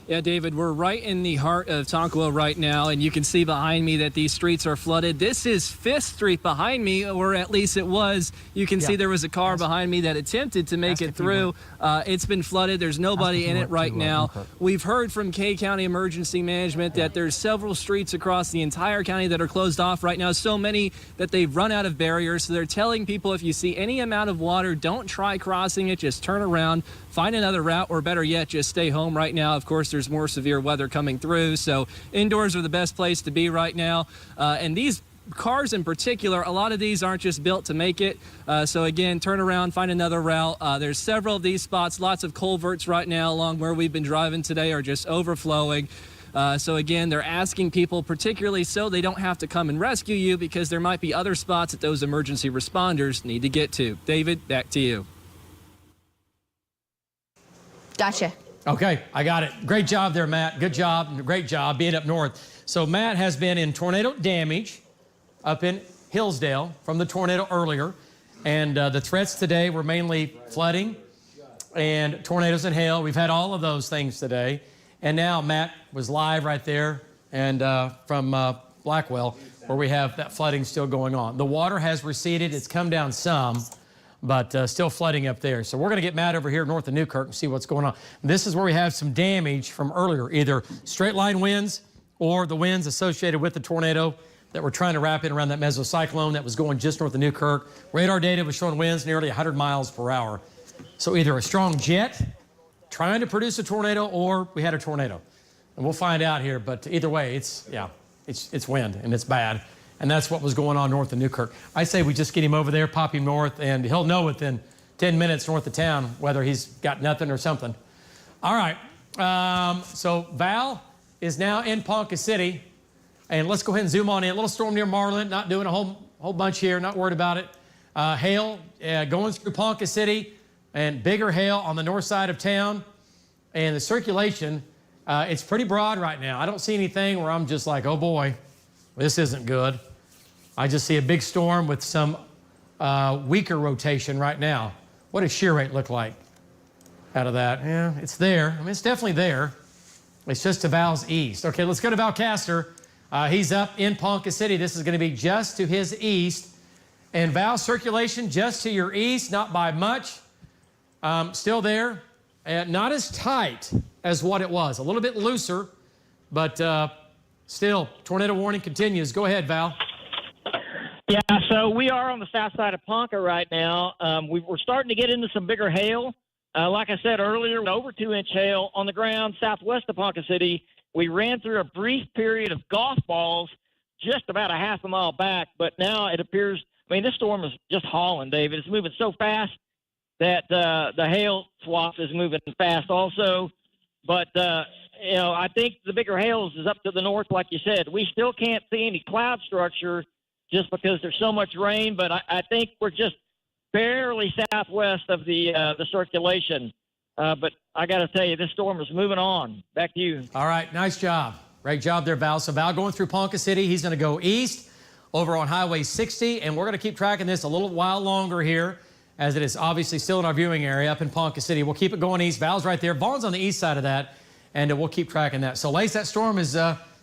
Yeah, David, we're right in the heart of Tonkawa right now, and you can see behind me that these streets are flooded. This is 5th Street behind me, or at least it was. You can see there was a car behind me that attempted to make it through. It's been flooded. There's nobody in it right now. We've heard from K County Emergency Management that there's several streets across the entire county that are closed off right now, so many that they've run out of barriers. So they're telling people if you see any amount of water, don't try crossing it. Just turn around, find another route, or better yet, just stay home right now. Of course, there's more severe weather coming through, so indoors are the best place to be right now. And these cars in particular, a lot of these aren't just built to make it. So again, turn around, find another route. There's several of these spots. Lots of culverts right now along where we've been driving today are just overflowing. So again, they're asking people, particularly so they don't have to come and rescue you, because there might be other spots that those emergency responders need to get to. David, back to you. Gotcha. Okay, I got it. Great job there, Matt. Good job. Great job being up north. So Matt has been in tornado damage up in Hillsdale from the tornado earlier. And the threats today were mainly flooding and tornadoes and hail. We've had all of those things today. And now Matt was live right there and from Blackwell, where we have that flooding still going on. The water has receded. It's come down some, but still flooding up there. So we're going to get Matt over here north of Newkirk and see what's going on. This is where we have some damage from earlier, either straight line winds or the winds associated with the tornado that we're trying to wrap in around that mesocyclone that was going just north of Newkirk. Radar data was showing winds nearly 100 miles per hour. So either a strong jet trying to produce a tornado, or we had a tornado. And we'll find out here, but either way, it's wind and it's bad. And that's what was going on north of Newkirk. I say we just get him over there, pop him north, and he'll know within 10 minutes north of town whether he's got nothing or something. All right, so Val is now in Ponca City, and let's go ahead and zoom on in. A little storm near Marlin, not doing a whole bunch here, not worried about it. Hail going through Ponca City, and bigger hail on the north side of town. And the circulation, it's pretty broad right now. I don't see anything where I'm just like, oh boy, this isn't good. I just see a big storm with some weaker rotation right now. What does shear rate look like out of that? Yeah, it's there. I mean, it's definitely there. It's just to Val's east. Okay, let's go to Val Castor. He's up in Ponca City. This is going to be just to his east. And Val, circulation just to your east, not by much. Still there. Not as tight as what it was. A little bit looser, but still, tornado warning continues. Go ahead, Val. Yeah, so we are on the south side of Ponca right now. We're starting to get into some bigger hail. Like I said earlier, over 2-inch hail on the ground southwest of Ponca City. We ran through a brief period of golf balls just about a half a mile back, but now it appears, I mean, this storm is just hauling, David. It's moving so fast that the hail swath is moving fast also. But, I think the bigger hail is up to the north, like you said. We still can't see any cloud structure just because there's so much rain, but I think we're just barely southwest of the circulation. But I got to tell you, this storm is moving on. Back to you. All right, nice job. Great job there, Val. So Val going through Ponca City. He's going to go east over on Highway 60, and we're going to keep tracking this a little while longer here, as it is obviously still in our viewing area up in Ponca City. We'll keep it going east. Val's right there. Vaughn's on the east side of that, and we'll keep tracking that. So, Lace, that storm is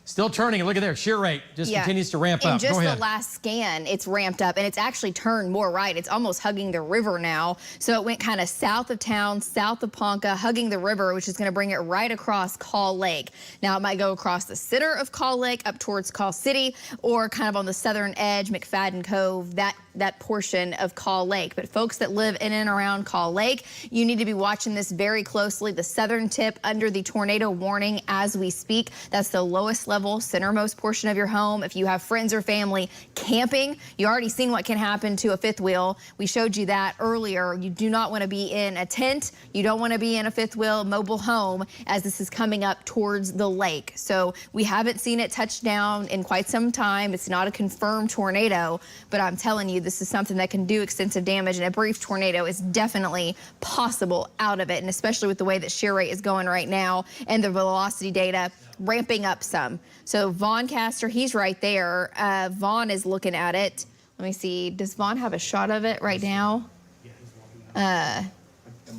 still turning. And look at there, shear rate just continues to ramp up. In just Go ahead. the last scan, it's ramped up, and it's actually turned more right. It's almost hugging the river now. So it went kind of south of town, south of Ponca, hugging the river, which is going to bring it right across Call Lake. Now, it might go across the center of Call Lake up towards Call City, or kind of on the southern edge, McFadden Cove, that portion of Call Lake. But folks that live in and around Call Lake, you need to be watching this very closely. The southern tip under the tornado warning as we speak. That's the lowest level, centermost portion of your home. If you have friends or family camping, you already seen what can happen to a fifth wheel. We showed you that earlier. You do not want to be in a tent. You don't want to be in a fifth wheel mobile home as this is coming up towards the lake. So we haven't seen it touch down in quite some time. It's not a confirmed tornado, but I'm telling you, this is something that can do extensive damage, and a brief tornado is definitely possible out of it, and especially with the way that shear rate is going right now and the velocity data ramping up some. So Vaughn Castor, he's right there. Vaughn is looking at it. Let me see. Does Vaughn have a shot of it right now?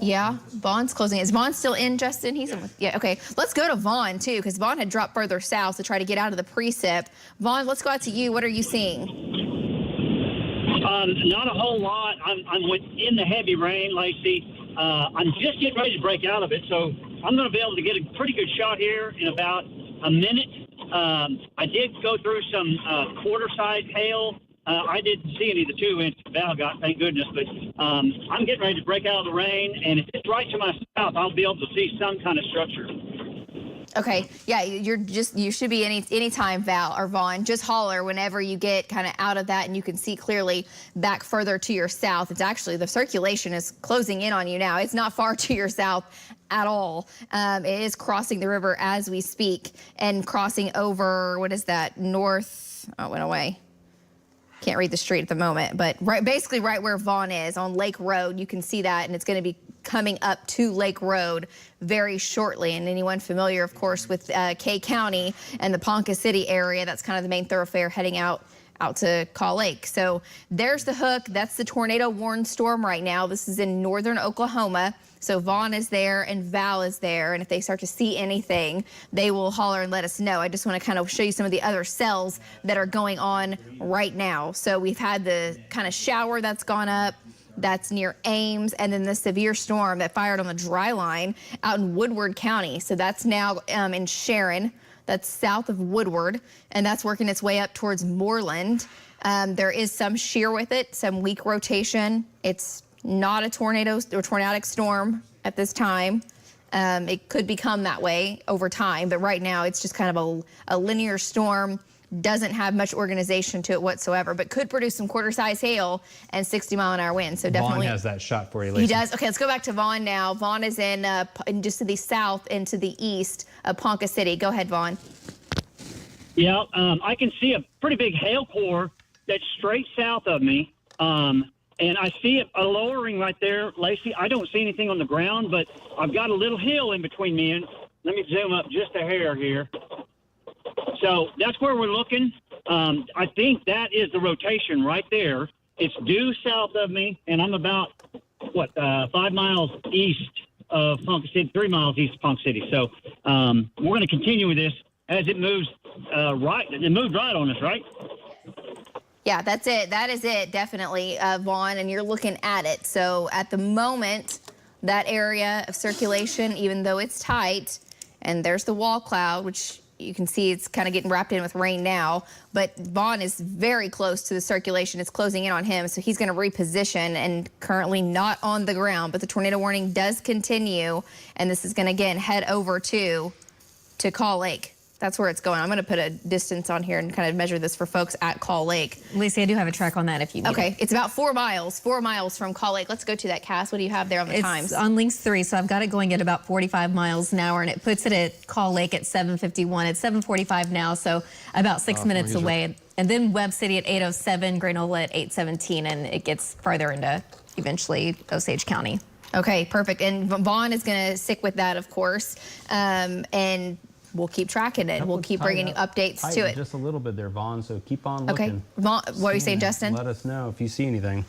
Yeah, Vaughn's closing. Is Vaughn still in, Justin? He's in with, yeah, okay. Let's go to Vaughn, too, because Vaughn had dropped further south to try to get out of the precip. Vaughn, let's go out to you. What are you seeing? Not a whole lot. I'm in the heavy rain, Lacey. I'm just getting ready to break out of it, so I'm going to be able to get a pretty good shot here in about a minute. I did go through some quarter-size hail. I didn't see any of the 2-inch Val got, thank goodness, but I'm getting ready to break out of the rain, and if it's right to my south, I'll be able to see some kind of structure. Okay, yeah, you should be anytime, Val or Vaughn. Just holler whenever you get kind of out of that and you can see clearly back further to your south. It's actually, the circulation is closing in on you now. It's not far to your south at all. It is crossing the river as we speak and crossing over, what is that, north, oh, it went away. Can't read the street at the moment, but basically right where Vaughn is on Lake Road, you can see that, and it's going to be coming up to Lake Road very shortly. And anyone familiar, of course, with Kay County and the Ponca City area, that's kind of the main thoroughfare heading out to Call Lake. So there's the hook. That's the tornado warned storm right now. This is in northern Oklahoma. So Vaughn is there and Val is there. And if they start to see anything, they will holler and let us know. I just want to kind of show you some of the other cells that are going on right now. So we've had the kind of shower that's gone up. That's near Ames, and then the severe storm that fired on the dry line out in Woodward County. So that's now in Sharon. That's south of Woodward, and that's working its way up towards Moreland. There is some shear with it, some weak rotation. It's not a tornado or tornadic storm at this time. It could become that way over time, but right now it's just kind of a linear storm. Doesn't have much organization to it whatsoever, but could produce some quarter-size hail and 60-mile-an-hour winds. So definitely, Vaughn has that shot for you, Lacey. He does. Okay, let's go back to Vaughn now. Vaughn is in just to the south and to the east of Ponca City. Go ahead, Vaughn. Yeah, I can see a pretty big hail core that's straight south of me, and I see a lowering right there, Lacey. I don't see anything on the ground, but I've got a little hill in between me, and let me zoom up just a hair here. So that's where we're looking. I think that is the rotation right there. It's due south of me, and I'm about, 5 miles east of Ponca City, 3 miles east of Ponca City. So we're going to continue with this as it moves right. It moved right on us, right? Yeah, that's it. That is it, definitely, Vaughn, and you're looking at it. So at the moment, that area of circulation, even though it's tight, and there's the wall cloud, which you can see it's kind of getting wrapped in with rain now, but Vaughn is very close to the circulation. It's closing in on him, so he's going to reposition and currently not on the ground, but the tornado warning does continue, and this is going to, again, head over to Call Lake. That's where it's going. I'm going to put a distance on here and kind of measure this for folks at Call Lake. Lacey, I do have a track on that if you need Okay, it. it's about 4 miles from Call Lake. Let's go to that, Cass. What do you have there on the times? It's on links 3, so I've got it going at about 45 miles an hour, and it puts it at Call Lake at 7:51. It's 7:45 now, so about 6 minutes away. And then Webb City at 8:07, Granola at 8:17, and it gets farther into eventually Osage County. Okay, perfect. And Vaughn is going to stick with that, of course, and we'll keep tracking it. We'll keep bringing you updates to it. Just a little bit there, Vaughn, so keep on Okay, looking. Vaughn, what are you saying, Justin? Let us know if you see anything.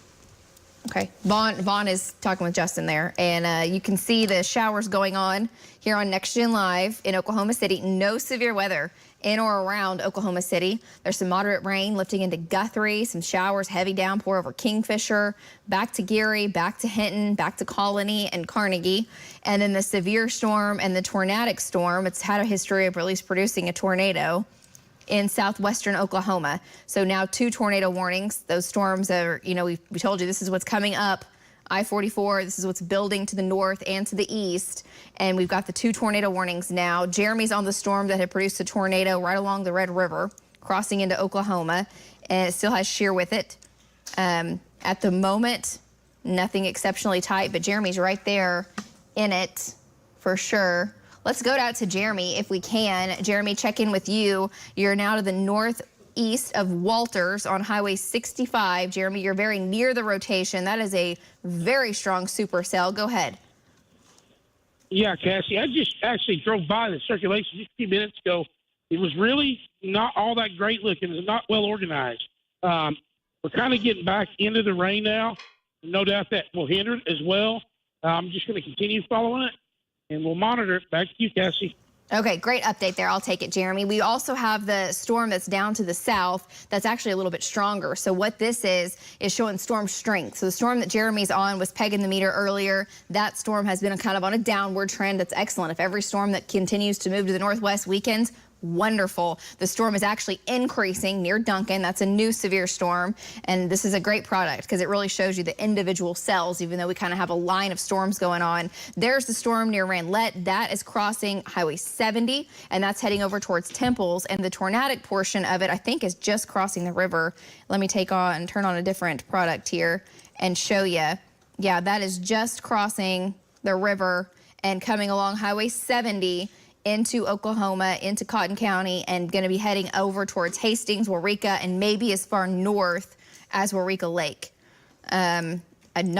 Okay, Vaughn is talking with Justin there, and you can see the showers going on here on Next Gen Live in Oklahoma City. No severe weather in or around Oklahoma City. There's some moderate rain lifting into Guthrie, some showers, heavy downpour over Kingfisher, back to Geary, back to Hinton, back to Colony and Carnegie. And then the severe storm and the tornadic storm, it's had a history of at least producing a tornado in southwestern Oklahoma. So now 2 tornado warnings. Those storms are, we told you this is what's coming up I-44. This is what's building to the north and to the east. And we've got the 2 tornado warnings now. Jeremy's on the storm that had produced a tornado right along the Red River, crossing into Oklahoma, and it still has shear with it. At the moment, nothing exceptionally tight, but Jeremy's right there in it for sure. Let's go out to Jeremy if we can. Jeremy, check in with you. You're now to the northeast of Walters on Highway 65. Jeremy, you're very near the rotation. That is a very strong supercell. Go ahead. Yeah, Cassie, I just actually drove by the circulation just a few minutes ago. It was really not all that great looking. It's not well organized. We're kind of getting back into the rain now. No doubt that will hinder it as well. I'm just going to continue following it, and we'll monitor it. Back to you, Cassie. Okay, great update there. I'll take it, Jeremy. We also have the storm that's down to the south that's actually a little bit stronger. So what this is showing storm strength. So the storm that Jeremy's on was pegging the meter earlier. That storm has been kind of on a downward trend. That's excellent. If every storm that continues to move to the northwest weakens, wonderful. The storm is actually increasing near Duncan. That's a new severe storm. And this is a great product because it really shows you the individual cells, even though we kind of have a line of storms going on. There's the storm near Ranlette. That is crossing Highway 70, and that's heading over towards Temples. And the tornadic portion of it, I think, is just crossing the river. Let me turn on a different product here and show you. Yeah, that is just crossing the river and coming along Highway 70 into Oklahoma, into Cotton County, and going to be heading over towards Hastings, Waurika, and maybe as far north as Waurika Lake.